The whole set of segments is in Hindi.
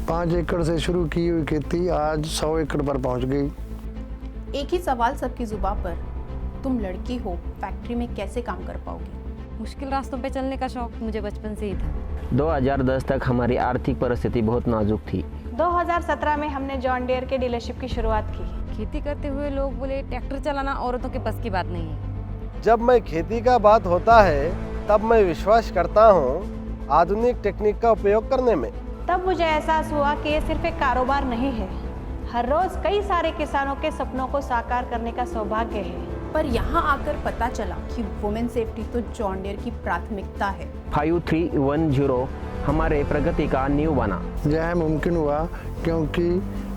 5 एकड़ से शुरू की हुई खेती आज 100 एकड़ पर पहुंच गई। एक ही सवाल सबकी जुबान पर, तुम लड़की हो, फैक्ट्री में कैसे काम कर पाओगी? मुश्किल रास्तों पे चलने का शौक मुझे बचपन से ही था। 2010 तक हमारी आर्थिक परिस्थिति बहुत नाजुक थी। 2017 में हमने जॉन डियर के डीलरशिप की शुरुआत की। खेती करते हुए लोग बोले ट्रैक्टर चलाना औरतों के बस की बात नहीं है। जब मैं खेती का बात होता है तब मैं विश्वास करता हूँ आधुनिक टेक्निक का उपयोग करने में। तब मुझे एहसास हुआ कि ये सिर्फ एक कारोबार नहीं है, हर रोज कई सारे किसानों के सपनों को साकार करने का सौभाग्य है। पर यहाँ आकर पता चला कि वुमेन सेफ्टी तो जॉन डियर की प्राथमिकता है। 5310 हमारे प्रगति का नींव बना। यह मुमकिन हुआ क्योंकि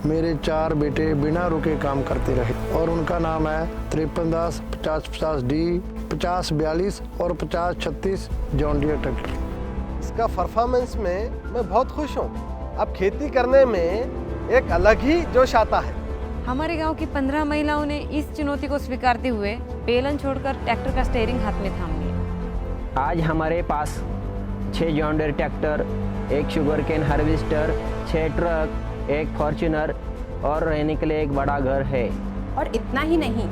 मेरे 4 बेटे बिना रुके काम करते रहे और उनका नाम है 5310, 5050D, 5042 और 5036 जॉन डियर ट्रैक्टर। इसका परफॉर्मेंस में मैं बहुत खुश हूँ। अब खेती करने में एक अलग ही जोश आता है। हमारे गांव की 15 महिलाओं ने इस चुनौती को स्वीकारते हुए बेलन छोड़कर ट्रैक्टर का स्टीयरिंग हाथ में थाम लिया। आज हमारे पास 6 John Deere tractor, 1 sugar cane harvester, 6 truck, 1 Fortuner और रहने के लिए एक बड़ा घर है। और इतना ही नहीं,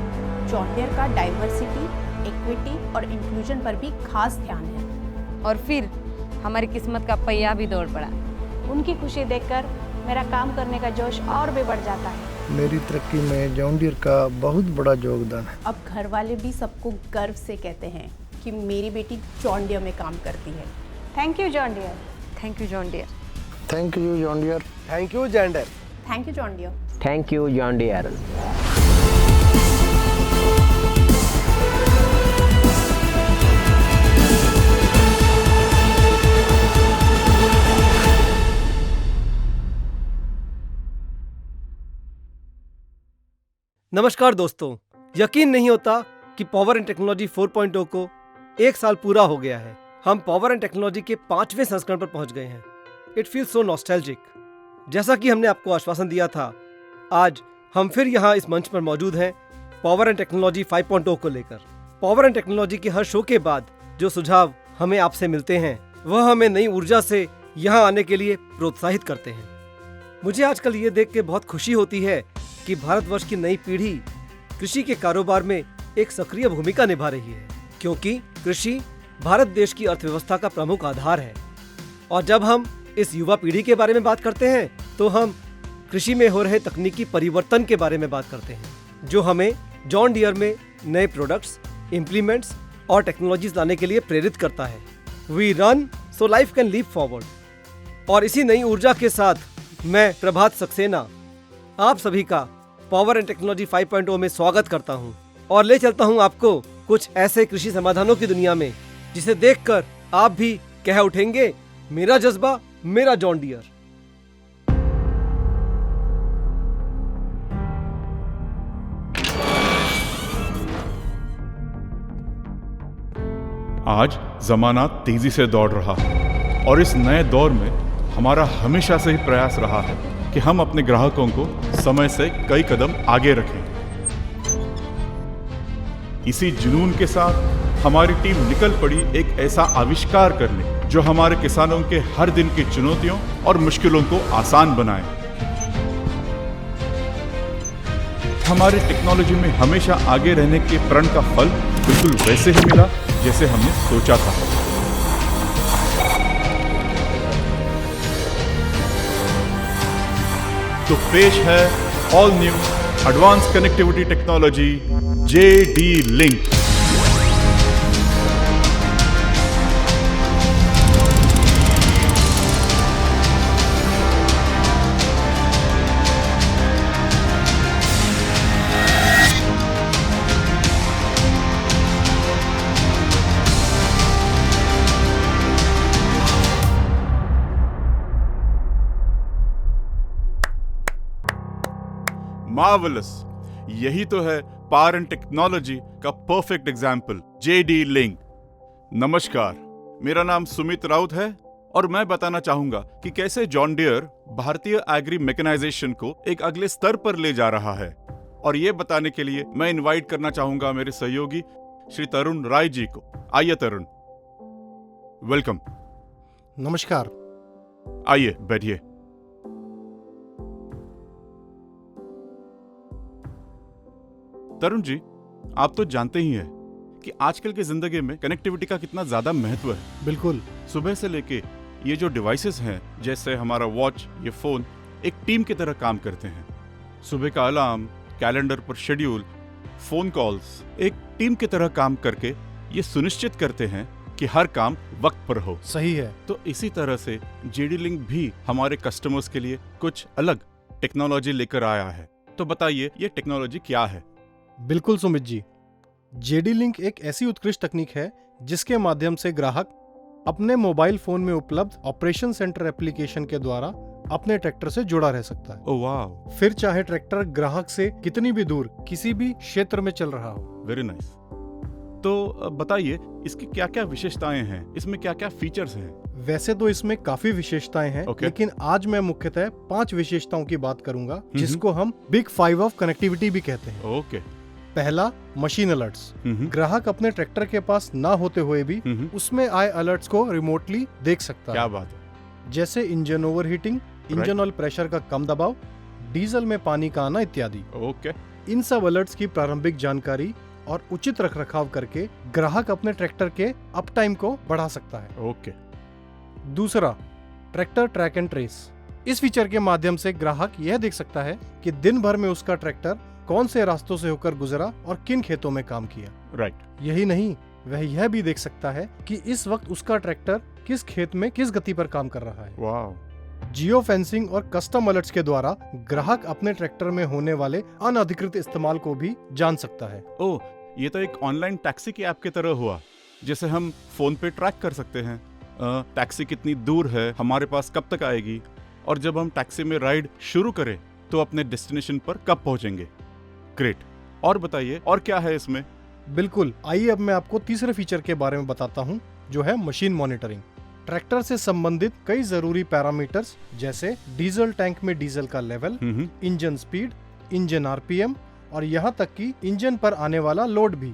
जॉन डियर का डाइवर्सिटी, इक्विटी और इंक्लूजन पर भी खास ध्यान है। और फिर हमारी किस्मत का पहिया भी दौड़ पड़ा। उनकी खुशी देखकर मेरा काम करने का जोश और भी बढ़ जाता है। मेरी तरक्की में जॉन डियर का बहुत बड़ा योगदान है। अब घर वाले भी सबको गर्व से कहते हैं कि मेरी बेटी जॉन डियर में काम करती है। Thank you John Deere. Thank you John Deere. Thank you John Deere. Thank you gender. Thank you John Deere. Thank you John Deere. नमस्कार दोस्तों, यकीन नहीं होता कि पावर एंड टेक्नोलॉजी 4.0 को 1 साल पूरा हो गया है। हम पावर एंड टेक्नोलॉजी के 5वें संस्करण पर पहुंच गए हैं। It feels so nostalgic. जैसा कि हमने आपको आश्वासन दिया था, आज हम फिर यहाँ इस मंच पर मौजूद हैं पावर एंड टेक्नोलॉजी 5.0 को लेकर। पावर एंड टेक्नोलॉजी के हर शो के बाद जो सुझाव हमें आपसे मिलते हैं वह हमें नई ऊर्जा से यहाँ आने के लिए प्रोत्साहित करते हैं। मुझे आजकल ये देख के बहुत खुशी होती है कि भारतवर्ष की नई पीढ़ी कृषि के कारोबार में एक सक्रिय भूमिका निभा रही है, क्योंकि कृषि भारत देश की अर्थव्यवस्था का प्रमुख आधार है। और जब हम इस युवा पीढ़ी के बारे में बात करते हैं तो हम कृषि में हो रहे तकनीकी परिवर्तन के बारे में बात करते हैं, जो हमें जॉन डियर में नए प्रोडक्ट्स, इम्प्लीमेंट्स और टेक्नोलॉजीज लाने के लिए प्रेरित करता है। We run so life can leap forward. और इसी नई ऊर्जा के साथ मैं प्रभात सक्सेना आप सभी का पावर एंड टेक्नोलॉजी 5.0 में स्वागत करता हूं और ले चलता हूं आपको कुछ ऐसे कृषि समाधानों की दुनिया में जिसे देखकर आप भी कह उठेंगे, मेरा जज्बा, मेरा जॉन डियर। आज जमाना तेजी से दौड़ रहा है और इस नए दौर में हमारा हमेशा से ही प्रयास रहा है कि हम अपने ग्राहकों को समय से कई कदम आगे रखें। इसी जुनून के साथ हमारी टीम निकल पड़ी एक ऐसा आविष्कार करने जो हमारे किसानों के हर दिन की चुनौतियों और मुश्किलों को आसान बनाए। हमारी टेक्नोलॉजी में हमेशा आगे रहने के प्रण का फल बिल्कुल वैसे ही मिला जैसे हमने सोचा था। तो पेश है all new advance connectivity technology JD Link। Marvellous, यही तो है पावर एंड टेक्नोलॉजी का परफेक्ट एग्जाम्पल, JD Link। नमस्कार, मेरा नाम सुमित राउत है और मैं बताना चाहूंगा कि कैसे जॉन डियर भारतीय एग्री मैकेनाइजेशन को एक अगले स्तर पर ले जा रहा है। और ये बताने के लिए मैं इनवाइट करना चाहूंगा मेरे सहयोगी श्री तरुण राय जी को। आइए तरुण, वेलकम। नमस्कार। आइए बैठिए। तरुण जी, आप तो जानते ही हैं कि आजकल की जिंदगी में कनेक्टिविटी का कितना ज्यादा महत्व है। बिल्कुल। सुबह से लेके ये जो डिवाइसेस हैं, जैसे हमारा वॉच, ये फोन, एक टीम की तरह काम करते हैं। सुबह का अलार्म, कैलेंडर पर शेड्यूल, फोन कॉल्स, एक टीम की तरह काम करके ये सुनिश्चित करते हैं कि हर काम वक्त पर हो। सही है। तो इसी तरह से जेडी लिंक भी हमारे कस्टमर्स के लिए कुछ अलग टेक्नोलॉजी लेकर आया है। तो बताइए ये टेक्नोलॉजी क्या है? बिल्कुल सुमित जी, जेडी लिंक एक ऐसी उत्कृष्ट तकनीक है जिसके माध्यम से ग्राहक अपने मोबाइल फोन में उपलब्ध ऑपरेशन सेंटर एप्लीकेशन के द्वारा अपने ट्रैक्टर से जुड़ा रह सकता है। ओह वाह, फिर चाहे ट्रैक्टर ग्राहक से कितनी भी दूर किसी भी क्षेत्र में चल रहा हो। Very nice. तो बताइए इसकी क्या क्या विशेषताएं हैं, इसमें क्या क्या फीचर्स हैं? वैसे तो इसमें काफी विशेषताएं हैं, लेकिन आज मैं मुख्यतः 5 विशेषताओं की बात करूंगा जिसको हम बिग 5 ऑफ कनेक्टिविटी भी कहते हैं। ओके। पहला, मशीन अलर्ट्स। ग्राहक अपने ट्रैक्टर के पास ना होते हुए भी उसमें आए अलर्ट्स को रिमोटली देख सकता है। क्या बात है। जैसे engine overheating, engine oil pressure का कम दबाव, डीजल में पानी का आना इत्यादि। ओके। इन सब अलर्ट्स की प्रारंभिक जानकारी और उचित रखरखाव करके ग्राहक अपने ट्रैक्टर के अप टाइम को बढ़ा सकता है। ओके। दूसरा, ट्रैक्टर ट्रैक एंड ट्रेस। इस फीचर के माध्यम से ग्राहक यह देख सकता है कि दिन भर में उसका ट्रैक्टर कौन से रास्तों से होकर गुजरा और किन खेतों में काम किया। राइट। यही नहीं, वह यह भी देख सकता है कि इस वक्त उसका ट्रैक्टर किस खेत में किस गति पर काम कर रहा है। वाह। जियो फेंसिंग और कस्टम अलर्ट्स के द्वारा ग्राहक अपने ट्रैक्टर में होने वाले अनधिकृत इस्तेमाल को भी जान सकता है। ओह, ये तो एक ऑनलाइन टैक्सी की ऐप की तरह हुआ, जिसे हम फोन पे ट्रैक कर सकते हैं। टैक्सी कितनी दूर है, हमारे पास कब तक आएगी, और जब हम टैक्सी में राइड शुरू करें तो अपने डेस्टिनेशन पर कब पहुंचेंगे। ग्रेट। और बताइए और क्या है इसमें? बिल्कुल, आइए अब मैं आपको तीसरे फीचर के बारे में बताता हूं, जो है मशीन मॉनिटरिंग। ट्रैक्टर से संबंधित कई जरूरी पैरामीटर्स जैसे डीजल टैंक में डीजल का level, engine speed, engine RPM और यहाँ तक कि इंजन पर आने वाला लोड भी।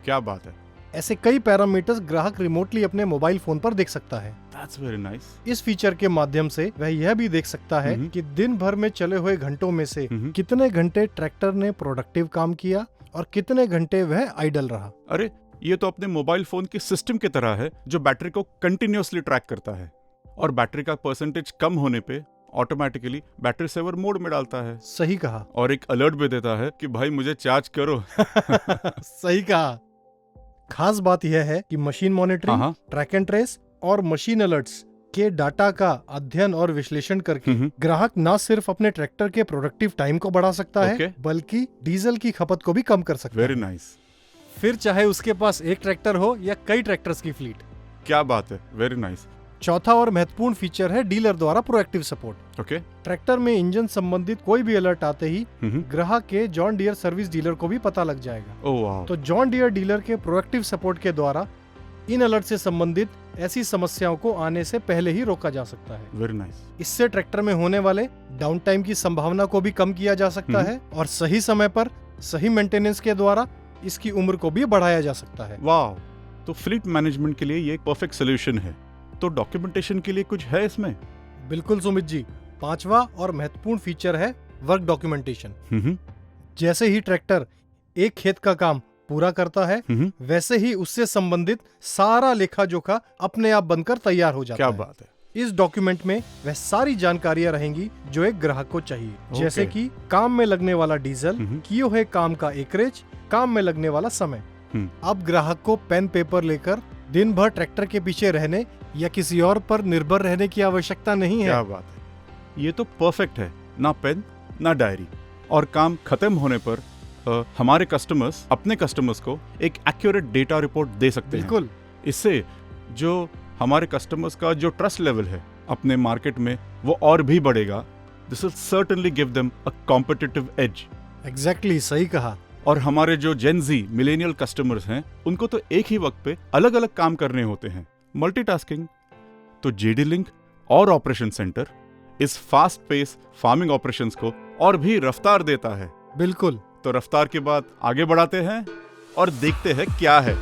क्या बात है। ऐसे कई पैरामीटर्स ग्राहक रिमोटली अपने मोबाइल फोन पर देख सकता है। That's very nice. इस फीचर के माध्यम से वह यह भी देख सकता है कि दिन भर में चले हुए घंटों में से कितने घंटे ट्रैक्टर ने प्रोडक्टिव काम किया और कितने घंटे वह आइडल रहा। अरे, ये तो अपने मोबाइल फोन के सिस्टम की तरह है जो बैटरी को कंटिन्यूअसली ट्रैक करता है, और बैटरी का परसेंटेज कम होने पे ऑटोमेटिकली बैटरी सेवर मोड में डालता है। सही कहा। और एक अलर्ट भी देता है कि भाई मुझे चार्ज करो। सही कहा। खास बात यह है कि machine monitoring, track and trace और मशीन अलर्ट्स के डाटा का अध्ययन और विश्लेषण करके ग्राहक न सिर्फ अपने ट्रैक्टर के प्रोडक्टिव टाइम को बढ़ा सकता है, बल्कि डीजल की खपत को भी कम कर सकता है। Very nice. फिर चाहे उसके पास एक ट्रैक्टर हो या कई ट्रैक्टर्स की फ्लीट। क्या बात है, वेरी नाइस। चौथा और महत्वपूर्ण फीचर है डीलर द्वारा प्रोएक्टिव सपोर्ट। ओके। ट्रैक्टर में इंजन संबंधित कोई भी अलर्ट आते ही ग्राहक के जॉन डियर सर्विस डीलर को भी पता लग जाएगा। ओह वाह। तो जॉन डियर डीलर के प्रोएक्टिव सपोर्ट के द्वारा इन अलर्ट से संबंधित ऐसी समस्याओं को आने से पहले ही रोका जा सकता है। Very nice. इससे ट्रैक्टर में होने वाले डाउन टाइम की संभावना को भी कम किया जा सकता है और सही समय पर सही मेंटेनेंस के द्वारा इसकी उम्र को भी बढ़ाया जा सकता है। वाह। तो फ्लीट मैनेजमेंट के लिए ये एक परफेक्ट सोल्यूशन है। तो डॉक्यूमेंटेशन के लिए कुछ है इसमें? बिल्कुल सुमित जी, पांचवा और महत्वपूर्ण फीचर है वर्क डॉक्यूमेंटेशन। जैसे ही ट्रैक्टर एक खेत का काम पूरा करता है, वैसे ही उससे संबंधित सारा लेखा जोखा अपने आप बनकर तैयार हो जाता है। क्या बात है। इस डॉक्यूमेंट में वह सारी जानकारियां रहेंगी जो एक ग्राहक को चाहिए, जैसे कि काम में लगने वाला डीजल, किए हुए काम का एकरेज, काम में लगने वाला समय। अब ग्राहक को पेन पेपर लेकर दिन भर ट्रैक्टर के पीछे रहने या किसी और पर निर्भर रहने की आवश्यकता नहीं है। क्या बात है, ये तो परफेक्ट है। ना पेन ना डायरी, और काम खत्म होने पर हमारे कस्टमर्स अपने कस्टमर्स को एक एक्यूरेट डेटा रिपोर्ट दे सकते हैं। बिल्कुल। इससे जो हमारे कस्टमर्स का जो ट्रस्ट लेवल है अपने मार्केट में वो और भी बढ़ेगा। This will certainly give them a competitive as. Exactly, सही कहा। और हमारे जो जेन जी मिलेनियल कस्टमर्स हैं उनको तो एक ही वक्त पे अलग अलग काम करने होते हैं, मल्टीटास्किंग। तो जेडी लिंक और ऑपरेशन सेंटर इस फास्ट पेस फार्मिंग ऑपरेशंस को और भी रफ्तार देता है। बिल्कुल। तो रफ्तार के बाद आगे बढ़ाते हैं और देखते हैं क्या है।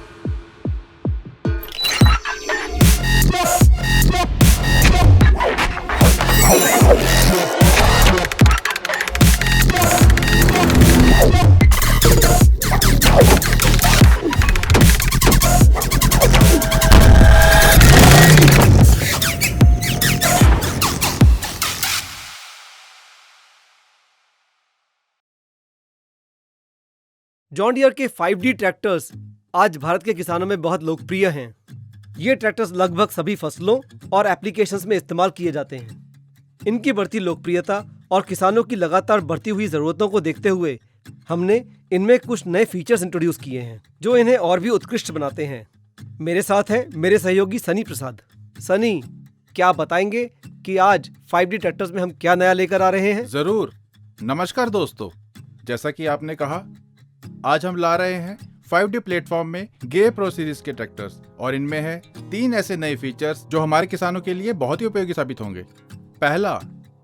जॉन डियर के 5D ट्रैक्टर्स आज भारत के किसानों में बहुत लोकप्रिय हैं। ये ट्रैक्टर्स लगभग सभी फसलों और एप्लीकेशंस में इस्तेमाल किए जाते हैं। इनकी बढ़ती लोकप्रियता और किसानों की लगातार बढ़ती हुई ज़रूरतों को देखते हुए हमने इनमें कुछ नए फीचर्स इंट्रोड्यूस किए हैं जो इन्हें और भी उत्कृष्ट बनाते हैं। मेरे साथ हैं मेरे सहयोगी सनी प्रसाद। सनी, क्या आप बताएंगे कि आज 5D ट्रैक्टर्स में हम क्या नया लेकर आ रहे हैं? जरूर। नमस्कार दोस्तों, जैसा कि आपने कहा, आज हम ला रहे हैं 5D प्लेटफॉर्म में गे प्रो सीरीज के ट्रैक्टर्स और इनमें है 3 ऐसे नए फीचर्स जो हमारे किसानों के लिए बहुत ही उपयोगी साबित होंगे। पहला,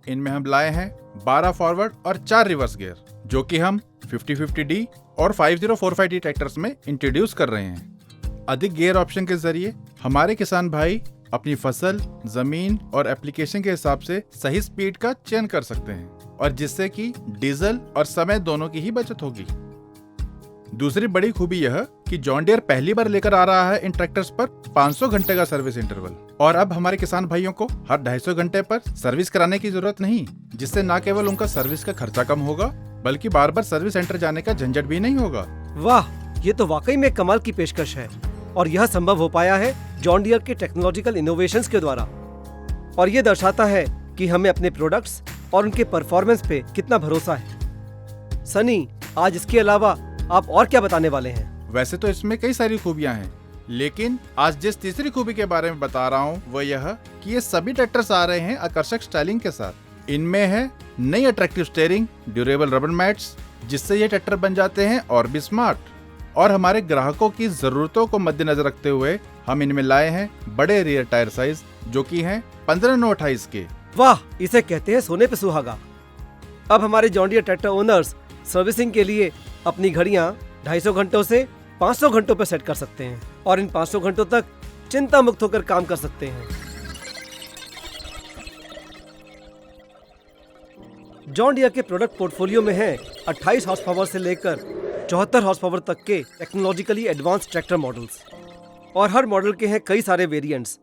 इनमें हम लाए हैं 12 फॉरवर्ड और 4 रिवर्स गियर जो कि हम 5050D और 5045D ट्रैक्टर्स में इंट्रोड्यूस कर रहे हैं। अधिक गियर ऑप्शन के जरिए हमारे किसान भाई अपनी फसल, जमीन और एप्लीकेशन के हिसाब से सही स्पीड का चयन कर सकते हैं और जिससे कि डीजल और समय दोनों की ही बचत होगी। दूसरी बड़ी खूबी यह कि जॉन डियर पहली बार लेकर आ रहा है इन ट्रैक्टर्स पर 500 घंटे का सर्विस इंटरवल और अब हमारे किसान भाइयों को हर 250 घंटे पर सर्विस कराने की जरूरत नहीं, जिससे न केवल उनका सर्विस का खर्चा कम होगा बल्कि बार बार सर्विस सेंटर जाने का झंझट भी नहीं होगा। वाह, ये तो वाकई में कमाल की पेशकश है और यह संभव हो पाया है जॉन डियर के टेक्नोलॉजिकल इनोवेशंस के द्वारा। और ये दर्शाता है कि हमें अपने प्रोडक्ट्स और उनके परफॉर्मेंस पे कितना भरोसा है। सनी, आज इसके अलावा आप और क्या बताने वाले हैं? वैसे तो इसमें कई सारी खूबियां हैं, लेकिन आज जिस तीसरी खूबी के बारे में बता रहा हूँ वो यह कि ये सभी ट्रैक्टर्स आ रहे हैं आकर्षक स्टाइलिंग के साथ। इनमें है नई attractive steering, durable rubber mats, जिससे ये ट्रैक्टर बन जाते हैं और भी स्मार्ट। और हमारे ग्राहकों की जरूरतों को मद्देनजर रखते हुए हम इनमें लाए हैं बड़े रियर टायर साइज जो कि हैं 15/9/28 के। वाह, इसे कहते हैं सोने पे सुहागा। अब हमारे John Deere tractor owners servicing के लिए अपनी घड़ियां 250 घंटों से 500 घंटों पर सेट कर सकते हैं और इन 500 घंटों तक चिंता मुक्त होकर काम कर सकते हैं। जॉन डियर के प्रोडक्ट पोर्टफोलियो में है 28 हॉर्स पावर से लेकर 74 हॉर्स पावर तक के टेक्नोलॉजिकली एडवांस ट्रैक्टर मॉडल्स और हर मॉडल के हैं कई सारे वेरिएंट्स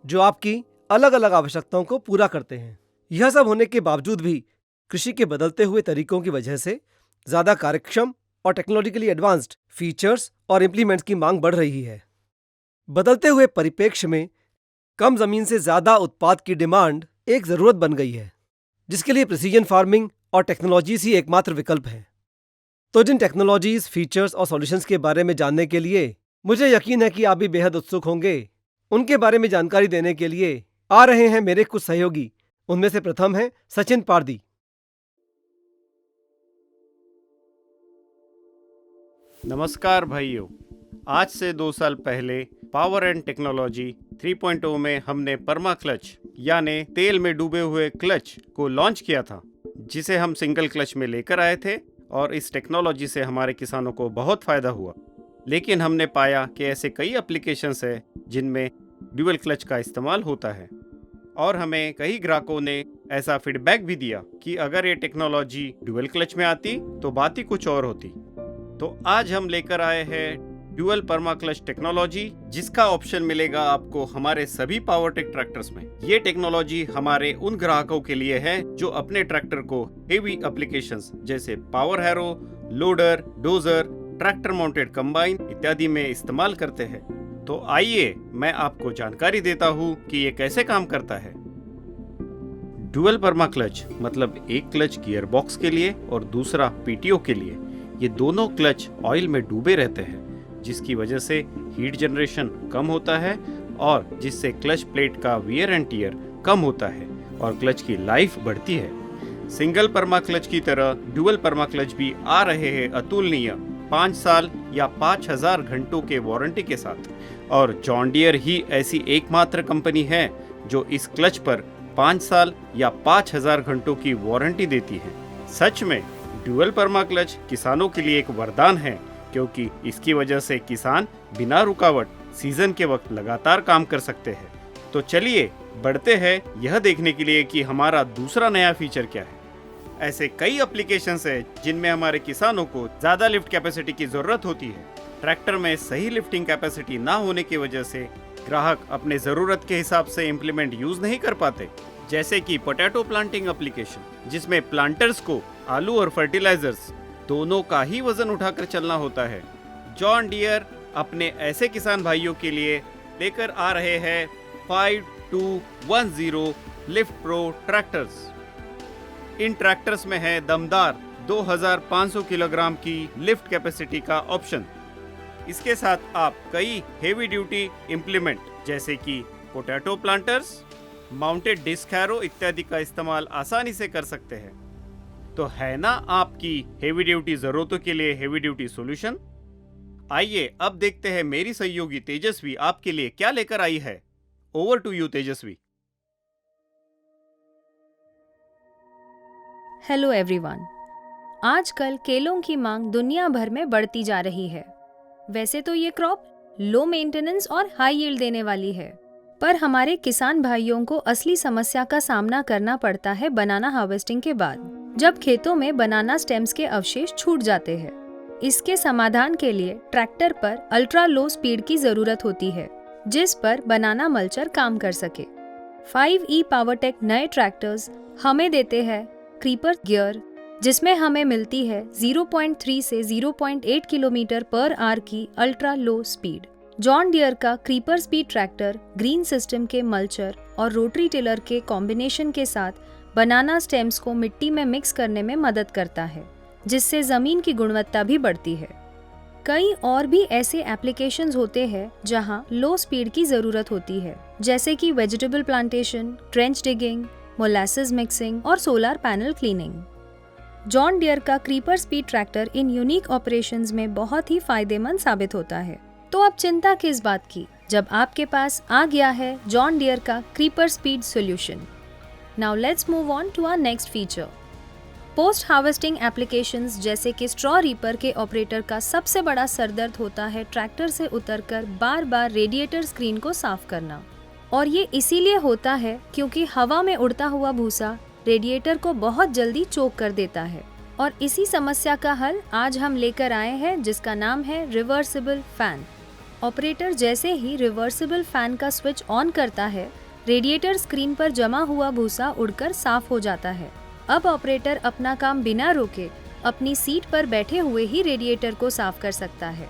जो आपकी अलग अलग आवश्यकताओं को पूरा करते हैं। यह सब होने के बावजूद भी कृषि के बदलते हुए तरीकों की वजह से ज्यादा कार्यक्षम और टेक्नोलॉजिकली एडवांस्ड फीचर्स और इम्प्लीमेंट्स की मांग बढ़ रही है। बदलते हुए परिप्रेक्ष्य में कम जमीन से ज्यादा उत्पाद की डिमांड एक जरूरत बन गई है, जिसके लिए प्रिसीजन फार्मिंग और टेक्नोलॉजीज ही एकमात्र विकल्प है। तो जिन टेक्नोलॉजीज, फीचर्स और सॉल्यूशंस के बारे में जानने के लिए मुझे यकीन है कि आप भी बेहद उत्सुक होंगे, उनके बारे में जानकारी देने के लिए आ रहे हैं मेरे कुछ सहयोगी। उनमें से प्रथम है सचिन पारदी। नमस्कार भाइयों, आज से 2 साल पहले पावर एंड टेक्नोलॉजी 3.0 में हमने पर्मा क्लच यानी तेल में डूबे हुए क्लच को लॉन्च किया था, जिसे हम सिंगल क्लच में लेकर आए थे और इस टेक्नोलॉजी से हमारे किसानों को बहुत फ़ायदा हुआ। लेकिन हमने पाया कि ऐसे कई एप्लीकेशंस हैं जिनमें ड्यूअल क्लच का इस्तेमाल होता है और हमें कई ग्राहकों ने ऐसा फीडबैक भी दिया कि अगर ये टेक्नोलॉजी ड्यूअल क्लच में आती तो बात ही कुछ और होती। तो आज हम लेकर आए हैं ड्यूअल पर्मा क्लच टेक्नोलॉजी, जिसका ऑप्शन मिलेगा आपको हमारे सभी पावरटेक ट्रैक्टर्स में। ये टेक्नोलॉजी हमारे उन ग्राहकों के लिए है जो अपने ट्रैक्टर को हेवी एप्लीकेशंस जैसे power harrow, loader, dozer, tractor mounted combine इत्यादि में इस्तेमाल करते हैं। तो आइए मैं आपको जानकारी देता हूँ कि ये कैसे काम करता है। ड्यूअल पर्मा क्लच मतलब एक क्लच गियर बॉक्स के लिए और दूसरा पीटीओ के लिए। ये दोनों क्लच ऑयल में डूबे रहते हैं, जिसकी वजह से हीट जनरेशन कम होता है और जिससे क्लच प्लेट का वियर एंड टियर कम होता है और क्लच की लाइफ बढ़ती है। सिंगल पर्मा क्लच की तरह ड्यूअल पर्मा क्लच भी आ रहे हैं अतुलनीय 5 साल या 5000 घंटों के वारंटी के साथ, और जॉन डियर ही ऐसी एकमात्र कंपनी है जो इस क्लच पर 5 साल या 5000 घंटों की वारंटी देती है। सच में ड्यूअल पर्मा क्लच किसानों के लिए एक वरदान है, क्योंकि इसकी वजह से किसान बिना रुकावट सीजन के वक्त लगातार काम कर सकते हैं। तो चलिए बढ़ते हैं यह देखने के लिए कि हमारा दूसरा नया फीचर क्या है। ऐसे कई एप्लीकेशंस हैं जिनमें हमारे किसानों को ज़्यादा लिफ्ट कैपेसिटी की ज़रूरत होती है। ट्रैक्टर में सही लिफ्टिंग कैपेसिटी ना होने की वजह से ग्राहक अपने ज़रूरत के हिसाब से इम्प्लीमेंट यूज़ नहीं कर पाते, जैसे कि पोटैटो प्लांटिंग एप्लीकेशन, जिसमें प्लांटर्स को आलू और फर्टिलाइजर्स दोनों का ही वजन उठाकर चलना होता है। जॉन डियर अपने ऐसे किसान भाइयों के लिए लेकर आ रहे हैं 5210 लिफ्ट प्रो ट्रैक्टर्स। इन ट्रैक्टर्स में है दमदार 2500 किलोग्राम की लिफ्ट कैपेसिटी का ऑप्शन। इसके साथ आप कई हेवी ड्यूटी इंप्लीमेंट जैसे कि potato planters, mounted disc harrow इत्यादि का इस्तेमाल आसानी से कर सकते हैं। तो है ना आपकी हेवी ड्यूटी जरूरतों के लिए हेवी ड्यूटी सॉल्यूशन। आइए अब देखते हैं मेरी सहयोगी तेजस्वी आपके लिए क्या लेकर आई है। Over to you Tejasvi. Hello everyone. आजकल केलों की मांग दुनिया भर में बढ़ती जा रही है। वैसे तो ये क्रॉप लो मेंटेनेंस और हाई यील्ड देने वाली है, पर हमारे किसान भाइयों को असली समस्या का सामना करना पड़ता है बनाना हार्वेस्टिंग के बाद, जब खेतों में बनाना स्टेम्स के अवशेष छूट जाते हैं। इसके समाधान के लिए ट्रैक्टर पर अल्ट्रा लो स्पीड की जरूरत होती है, जिस पर बनाना मल्चर काम कर सके। 5E पावरटेक नए ट्रैक्टर्स हमें देते हैं क्रीपर गियर, जिसमें हमें मिलती है 0.3 से 0.8 किलोमीटर पर आवर की ultra low speed. John Deere का creeper speed tractor green system के मल्चर और रोटरी टिलर के कॉम्बिनेशन के साथ बनाना स्टेम्स को मिट्टी में मिक्स करने में मदद करता है, जिससे जमीन की गुणवत्ता भी बढ़ती है। कई और भी ऐसे एप्लीकेशंस होते हैं जहां लो स्पीड की जरूरत होती है, जैसे कि vegetable plantation, trench digging, molasses mixing और solar panel cleaning. John Deere का क्रीपर स्पीड ट्रैक्टर इन यूनिक ऑपरेशंस में बहुत ही फायदेमंद साबित होता है। तो अब चिंता किस बात की, जब आपके पास आ गया है जॉन डियर का creeper speed solution. Now let's move on to our next feature. Post harvesting applications जैसे कि स्ट्रॉ रीपर के ऑपरेटर का सबसे बड़ा सरदर्द होता है ट्रैक्टर से उतरकर बार बार रेडिएटर स्क्रीन को साफ करना। और ये इसीलिए होता है क्योंकि हवा में उड़ता हुआ भूसा रेडिएटर को बहुत जल्दी चोक कर देता है। और इसी समस्या का हल आज हम लेकर आए हैं, जिसका नाम है रिवर्सिबल फैन। ऑपरेटर जैसे ही रिवर्सिबल फैन का स्विच ऑन करता है, रेडिएटर स्क्रीन पर जमा हुआ भूसा उड़कर साफ हो जाता है। अब ऑपरेटर अपना काम बिना रोके अपनी सीट पर बैठे हुए ही रेडिएटर को साफ कर सकता है।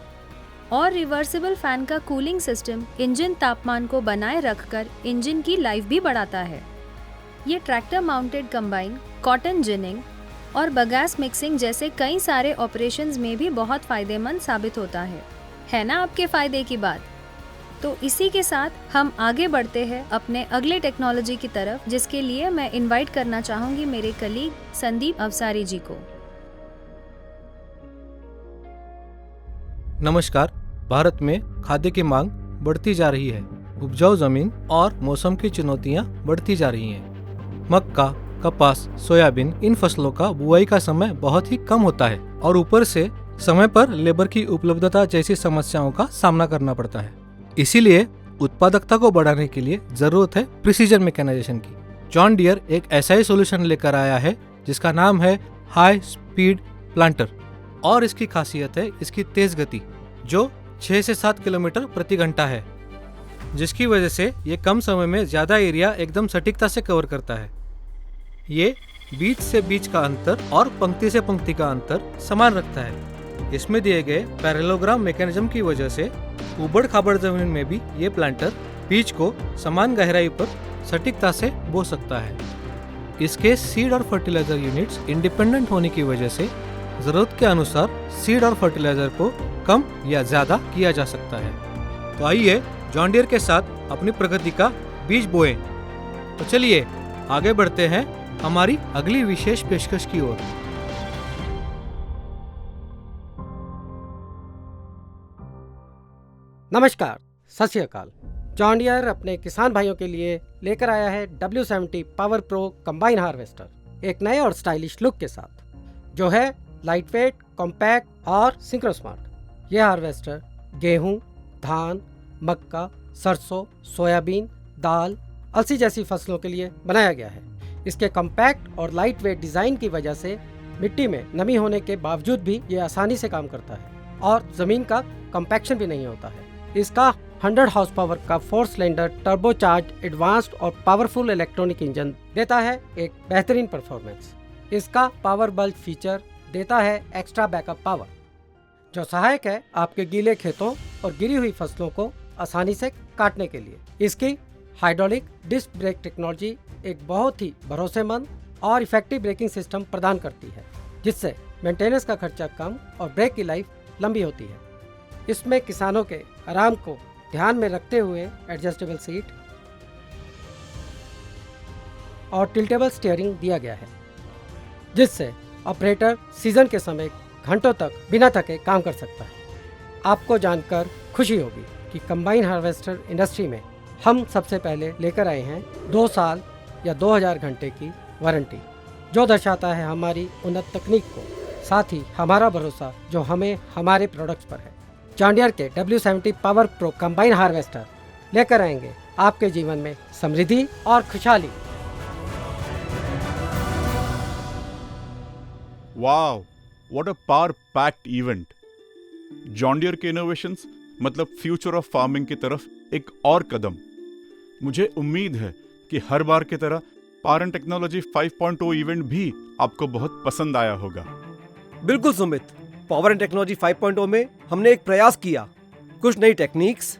और रिवर्सिबल फैन का कूलिंग सिस्टम इंजन तापमान को बनाए रखकर इंजन की लाइफ भी बढ़ाता है। ये tractor mounted combine, cotton ginning और बगास मिक्सिंग जैसे कई सारे ऑपरेशंस में भी बहुत फायदेमंद साबित होता है ना आपके फायदे की बात। तो इसी के साथ हम आगे बढ़ते हैं अपने अगले टेक्नोलॉजी की तरफ, जिसके लिए मैं इनवाइट करना चाहूंगी मेरे कलीग संदीप अवसारी जी को। नमस्कार। भारत में खाद्य की मांग बढ़ती जा रही है। उपजाऊ जमीन और मौसम की चुनौतियां बढ़ती जा रही हैं। मक्का, कपास, सोयाबीन इन फसलों का बुआई का समय बहुत ही कम होता है और ऊपर से समय पर लेबर की उपलब्धता जैसी समस्याओं का सामना करना पड़ता है। इसीलिए उत्पादकता को बढ़ाने के लिए जरूरत है प्रिसीजन मैकेनाइजेशन की। जॉन डियर एक ऐसा ही सोल्यूशन लेकर आया है जिसका नाम है हाई स्पीड प्लांटर। और इसकी खासियत है इसकी तेज गति, जो 6 से 7 किलोमीटर प्रति घंटा है, जिसकी वजह से ये कम समय में ज्यादा एरिया एकदम सटीकता से कवर करता है। ये बीच से बीच का अंतर और पंक्ति से पंक्ति का अंतर समान रखता है। इसमें दिए गए पैरेललोग्राम मैकेनिज्म की वजह से उबड़ खाबड़ जमीन में भी ये प्लांटर बीज को समान गहराई पर सटीकता से बो सकता है। इसके सीड और फर्टिलाइजर यूनिट्स इंडिपेंडेंट होने की वजह से जरूरत के अनुसार सीड और फर्टिलाइजर को कम या ज्यादा किया जा सकता है। तो आइए जॉन डियर के साथ अपनी प्रगति का बीज बोएं। तो चलिए आगे बढ़ते हैं हमारी अगली विशेष पेशकश की ओर। नमस्कार, सत श्री अकाल। जॉन डियर अपने किसान भाइयों के लिए लेकर आया है W70 power pro combine harvester, एक नए और स्टाइलिश लुक के साथ, जो है लाइट वेट, कॉम्पैक्ट और सिंक्रो स्मार्ट। यह हार्वेस्टर गेहूं, धान, मक्का, सरसों, सोयाबीन, दाल, अलसी जैसी फसलों के लिए बनाया गया है। इसके कॉम्पैक्ट और लाइट वेट डिज़ाइन की वजह से मिट्टी में नमी होने के बावजूद भी ये आसानी से काम करता है और ज़मीन का कॉम्पैक्शन भी नहीं होता है। इसका 100 हॉर्स पावर का 4 सिलेंडर टर्बोचार्ज एडवांस्ड और पावरफुल इलेक्ट्रॉनिक इंजन देता है एक बेहतरीन परफॉर्मेंस। इसका पावर बल्ब फीचर देता है एक्स्ट्रा बैकअप पावर, जो सहायक है आपके गीले खेतों और गिरी हुई फसलों को आसानी से काटने के लिए। इसकी हाइड्रोलिक डिस्क ब्रेक टेक्नोलॉजी एक बहुत ही भरोसेमंद और इफेक्टिव ब्रेकिंग सिस्टम प्रदान करती है, जिससे मेंटेनेंस का खर्चा कम और ब्रेक की लाइफ लंबी होती है। इसमें किसानों के आराम को ध्यान में रखते हुए एडजस्टेबल सीट और टिल्टेबल स्टीयरिंग दिया गया है, जिससे ऑपरेटर सीजन के समय घंटों तक बिना थके काम कर सकता है। आपको जानकर खुशी होगी कि कंबाइन हार्वेस्टर इंडस्ट्री में हम सबसे पहले लेकर आए हैं 2 साल या 2000 घंटे की वारंटी, जो दर्शाता है हमारी उन्नत तकनीक को, साथ ही हमारा भरोसा जो हमें हमारे प्रोडक्ट्स पर है। जॉन डियर के W70 power pro combine harvester लेकर आएंगे आपके जीवन में समृद्धि और खुशहाली। Wow, what a power packed event. John Deere के इनोवेशंस मतलब फ्यूचर ऑफ फार्मिंग की तरफ एक और कदम। मुझे उम्मीद है कि हर बार की तरह पावर एंड टेक्नोलॉजी 5.0 इवेंट भी आपको बहुत पसंद आया होगा। बिल्कुल सुमित, पावर एंड टेक्नोलॉजी 5.0 में हमने एक प्रयास किया कुछ नई टेक्निक्स,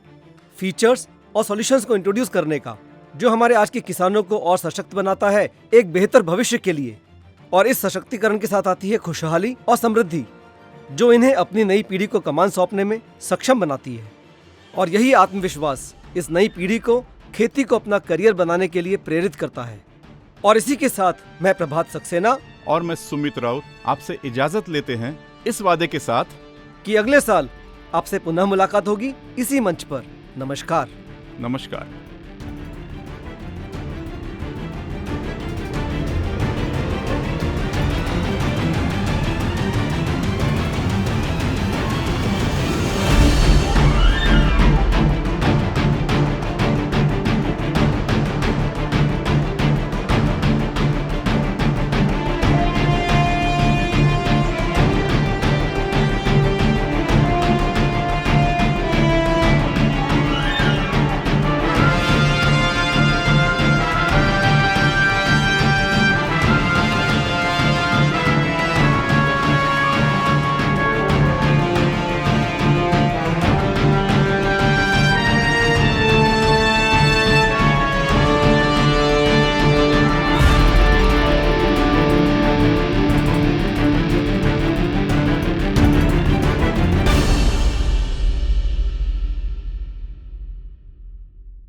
फीचर्स और सॉल्यूशंस को इंट्रोड्यूस करने का, जो हमारे आज के किसानों को और सशक्त बनाता है एक बेहतर भविष्य के लिए। और इस सशक्तिकरण के साथ आती है खुशहाली और समृद्धि, जो इन्हें अपनी नई पीढ़ी को कमान सौंपने में सक्षम बनाती है। और यही आत्मविश्वास इस नई पीढ़ी को खेती को अपना करियर बनाने के लिए प्रेरित करता है। और इसी के साथ मैं प्रभात सक्सेना और मैं सुमित राउत आपसे इजाजत लेते हैं, इस वादे के साथ कि अगले साल आपसे पुनः मुलाकात होगी इसी मंच पर। नमस्कार। नमस्कार।